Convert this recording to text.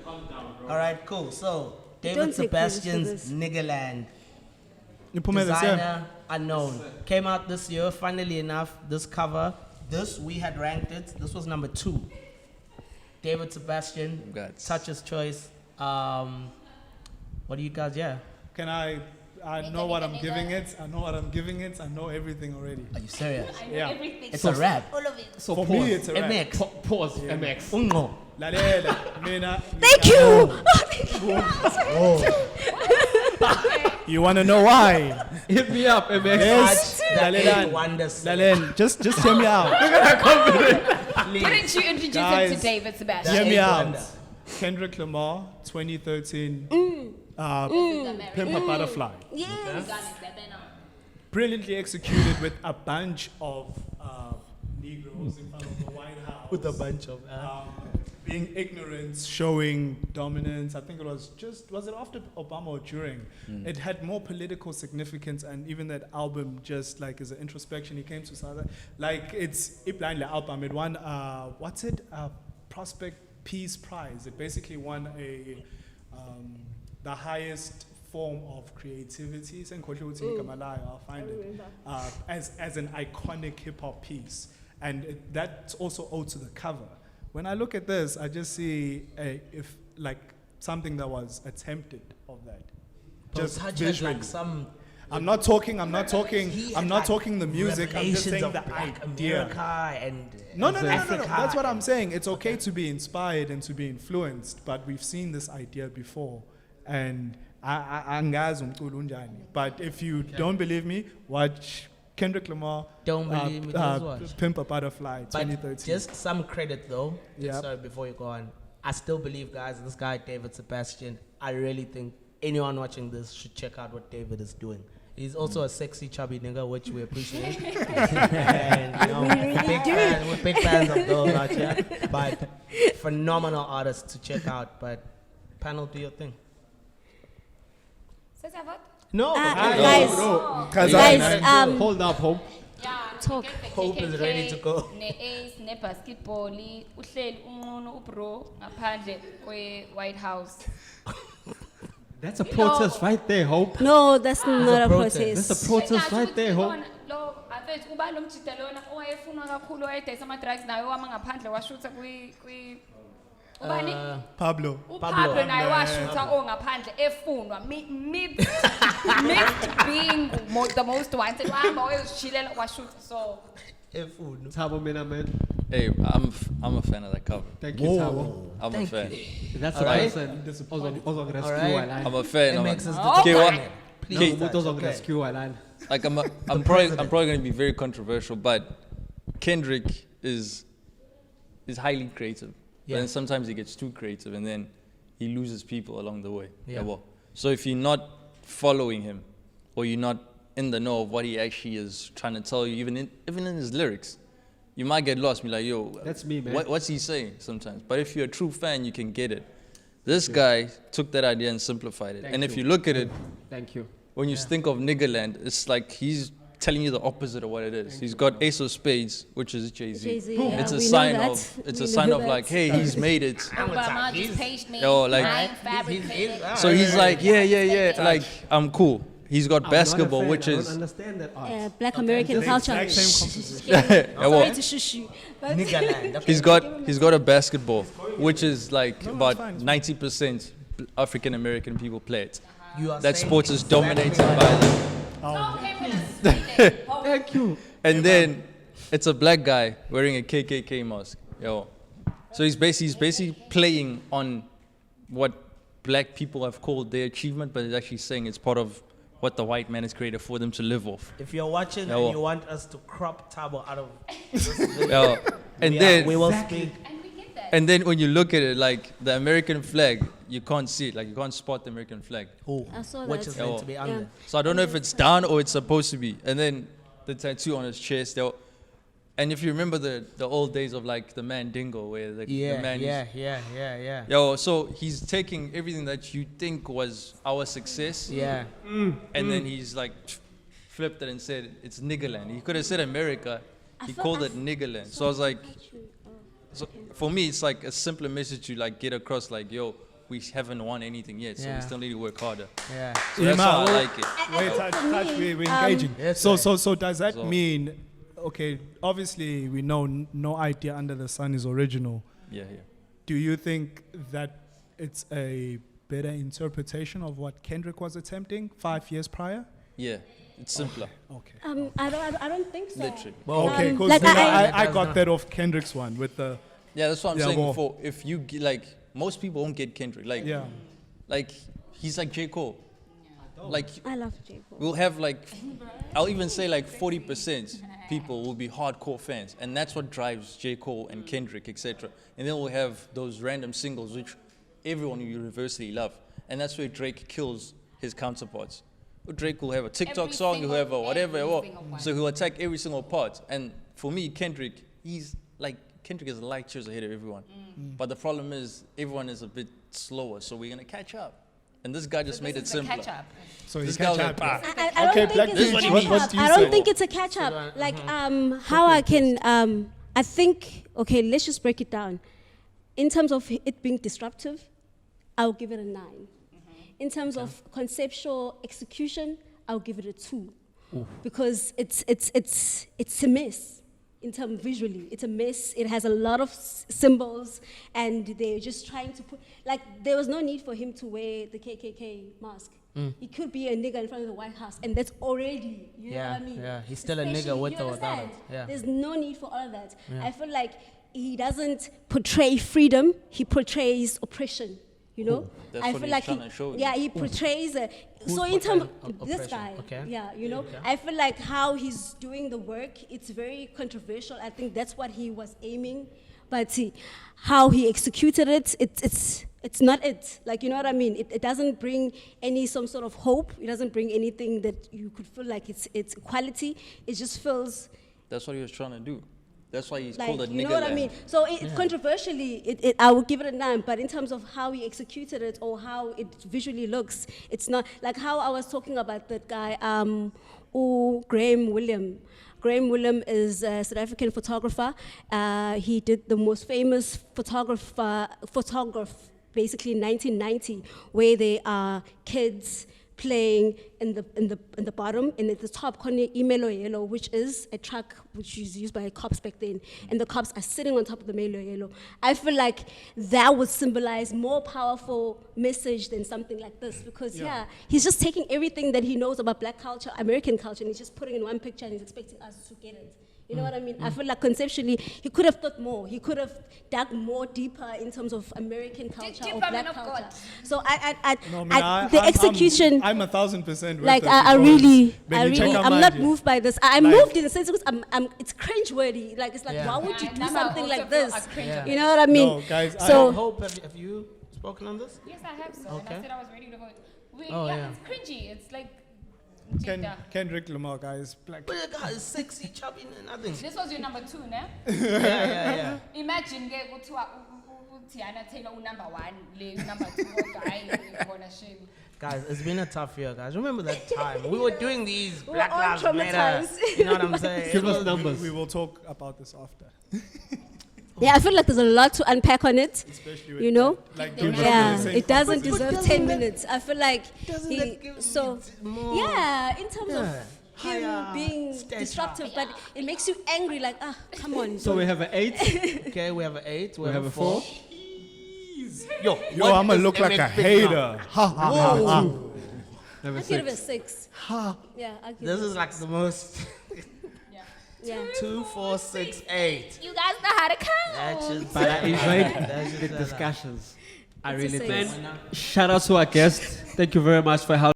All right, cool. So, Don't David take credit for Sebastian's this. Niggaland, Designer. designer unknown, came out this year. Funnily enough, this cover, we had ranked it. This was number 2. David Sebastian, Touch's choice. What do you guys? Yeah. Can I know what I'm giving it. I know what I'm giving it. I know everything already. Are you serious? I know everything. It's a rap. All of it. So For pause. me, it's a rap. MX. Pause. MX. Ungo. Lalela, mina. Thank you. You want to know why? Hit me up, MX. Yes. That Lalela. eight wonders. Lalen, just hear me out. Didn't you introduce him Guys, to David Sebastian? Hear me eight out. wonder. Kendrick Lamar, 2013. American. Pimp A Butterfly. Yes. Brilliantly executed with a bunch of Negroes in front of the White House. With a bunch of. Being ignorant, showing dominance. I think it was it after Obama or during? It had more political significance, and even that album just like as an introspection, he came to South Africa. Like it's a blind album. It won, Prospect Peace Prize. It basically won the highest form of creativity. I'll find it. As an iconic hip hop piece. And that's also owed to the cover. When I look at this, I just see something that was attempted of that. Just visually. Like some I'm not talking the music. I'm just saying of the Black idea. America and No. Africa. That's what I'm saying. It's okay to be inspired and to be influenced, but we've seen this idea before. And angazi umculo unjani. But if you don't believe me, watch Kendrick Lamar. Don't believe me, just watch. Pimp A Butterfly, But 2013. just some credit though. Yep. Sorry, before you go on. I still believe, guys, this guy David Sebastian. I really think anyone watching this should check out what David is doing. He's also a sexy, chubby nigga, which we appreciate. And, we're big fans of those out here. But phenomenal artists to check out. But panel, do your thing. Says I vote? No, Guys, Hold up, Hope. Yeah, Talk. Hope is ready to go. Ne-Ace, ne-basketball, uhleli unqunu ubro ngaphandle kwe-White House. That's a protest right there, Hope. no, that's not a protest. That's protest. a protest right there, Hope. Lo afethu uba lo mjida lona owayefunwa kakhulu owayedayisa ama-drugs naye wama ngaphandle washutha kwi ubani? Pablo. Pablo naye washutha ongaphandle efunwa mixed being the most wanted wahamba wayozishilela washutha so Tabo, man. Hey, I'm a fan of that cover. Thank you, Tabo. I'm a fan. That's All what I right. said. Also, All rescue right. I'm a fan. It I'm makes a, us okay, what? Please, Also, okay. rescue line. Like I'm probably going to be very controversial, but Kendrick is highly creative. Yeah. But then sometimes he gets too creative, and then he loses people along the way. Yeah. Well, so if you're not following him, or you're not in the know of what he actually is trying to tell you, even in his lyrics, you might get lost. Be like, yo, That's me, man. What's he saying sometimes? But if you're a true fan, you can get it. This guy took that idea and simplified it. Thank and if you. you look at it, Thank you. when you think of Niggaland, it's like he's telling you the opposite of what it is. He's got Ace of Spades, which is Jay-Z. Jay-Z, It's yeah, a we sign know of that. it's We a sign know of that. like, hey, he's made it. Obama just paged me. Yo, like- I'm fabricated. So he's like, yeah, like I'm cool. He's got I'm basketball, not a fan. which I don't is understand that art. Black American culture. Exact same composition. Yeah, well, Sorry to shush you. But Niggaland. Okay. he's got a basketball, which is like No, about it's fine, it's 90% African American people play it. You are That saying sport is dominated by them. Thank you. And then it's a black guy wearing a KKK mask. Yo. So he's basically playing on what black people have called their achievement, but it's actually saying it's part of what the white man has created for them to live off. If you're watching Yeah, and well. you want us to crop Tabo out of this video, Yo. And we will speak. And we get that. then when you look at it, like the American flag, you can't see it. Like you can't spot the American flag. I saw Which that. is meant to be under. Yeah. So I don't know if it's down or it's supposed to be. And then the tattoo on his chest. And if you remember the old days of like the Mandingo, where the man is. Yeah. Yo, so he's taking everything that you think was our success, Yeah. and then he's like flipped it and said it's Niggaland. He could have said America, he called it Niggaland. So I was like, so for me, it's like a simpler message to like get across, like, yo, we haven't won anything yet, so Yeah. we still need to work harder. Yeah. So that's why I well- like it. Wait, touch, we're engaging. Yes, so, sir. so does that So- mean, okay, obviously we know no idea under the sun is original. Yeah. Do you think that it's a better interpretation of what Kendrick was attempting 5 years prior? Yeah, it's simpler, Okay. I don't think so. literally. Well, Okay, because like I Does got not- that off Kendrick's one with the, Yeah, that's what I'm Yeah, saying well- before. If you like, most people won't get Kendrick. yeah. Like he's like J. Cole. Like I love J. Cole. we'll have like, I'll even say like 40% people will be hardcore fans, and that's what drives J. Cole and Kendrick, etc. And then we'll have those random singles which everyone will universally love, and that's where Drake kills his counterparts. Drake will have a TikTok Every song, he'll have a single- whatever, every what. single one. So he'll attack every single part. And for me, Kendrick is light years ahead of everyone. But the problem is everyone is a bit slower, so we're gonna catch up. And this guy just So made this it is the simpler. catch-up. So This you guy was catch like, up. "Bah." I don't Okay, think Black it's This a is catch what up. do you I don't say? think it's a catch up. Like how I can I think okay, let's just break it down. In terms of it being disruptive, I'll give it a 9. In terms of conceptual execution, I'll give it a 2. Because it's a mess. In terms visually, it's a mess. It has a lot of symbols, and they're just trying to put like there was no need for him to wear the KKK mask. He could be a nigger in front of the White House, and that's already, you know Yeah, what I mean? yeah. He's still a Especially, nigger with you or without understand? it. Yeah. There's no need for all of that. I feel like he doesn't portray freedom; he portrays oppression. You know, That's I what feel he's like trying to show you. yeah, he portrays. Who's So in terms portraying of this oppression? guy, Okay. yeah, you know, Okay. I feel like how he's doing the work, it's very controversial. I think that's what he was aiming, but how he executed it, it's not it. Like, you know what I mean? It doesn't bring some sort of hope. It doesn't bring anything that you could feel like it's equality. It just feels That's what he was trying to do. That's why he's like, called a you nigga. know what I mean? So controversially, I would give it a 9, but in terms of how he executed it or how it visually looks, it's not like how I was talking about that guy, Graham William. Graham William is a South African photographer. He did the most famous photograph basically in 1990, where there are kids playing in the bottom, and at the top corner, Imelo Yellow, which is a truck which is used by cops back then, and the cops are sitting on top of the Melo Yellow. I feel like that would symbolize more powerful message than something like this, because he's just taking everything that he knows about black culture, American culture, and he's just putting it in one picture and he's expecting us to get it. You know what I mean? I feel like conceptually, he could have thought more. He could have dug more deeper in terms of American culture or deeper, black man of culture. God. So No, man, the execution, I'm 1,000% with like it I because really, when you check out I'm my- not moved by this. I'm Like- moved in the sense because it's cringeworthy. Like it's like, Yeah. why would you do Now I something also like feel this? a cringe Yeah. of You it. know what I mean? No, guys, so Hope, have you spoken on this? Yes, I have so. Okay. And I said I was ready to vote. Oh, yeah. It's cringy. It's like. Kendrick Lamar, guys, black. But the guy is sexy, chubby, nothing. This was your number 2, ne? Yeah. Imagine ke kuthiwa Tiana Taylor number 1, le number 2 guy ngibona shame. Guys, it's been a tough year, guys. Remember that time? We were doing these were Black all Lives Matter. traumatized. You know what I'm saying? Give us numbers. We will talk about this after, yeah, I feel like there's a lot to unpack on it. especially with You know? like Yeah, don't Yeah, the same it doesn't conversation. deserve doesn't 10 that- minutes. I feel like Doesn't he, that give so it more? yeah, in terms Yeah. of him Higher being stature. disruptive, but it makes you angry. Like come on. So we have an 8, Okay, we have an 8. we have a 4. Yo, Yo, what I'ma is look like a Eric Big hater. Mouth? Ha ha ha ha. We have a I'll give it a 6. 6. Yeah, I'll give This it is like the most. yeah. 2, 4, 6, 8. You guys know how to count. That's just. But I enjoyed That's just the discussions. I It's a really six. did. Shout out to our guest. Thank you very much for helping.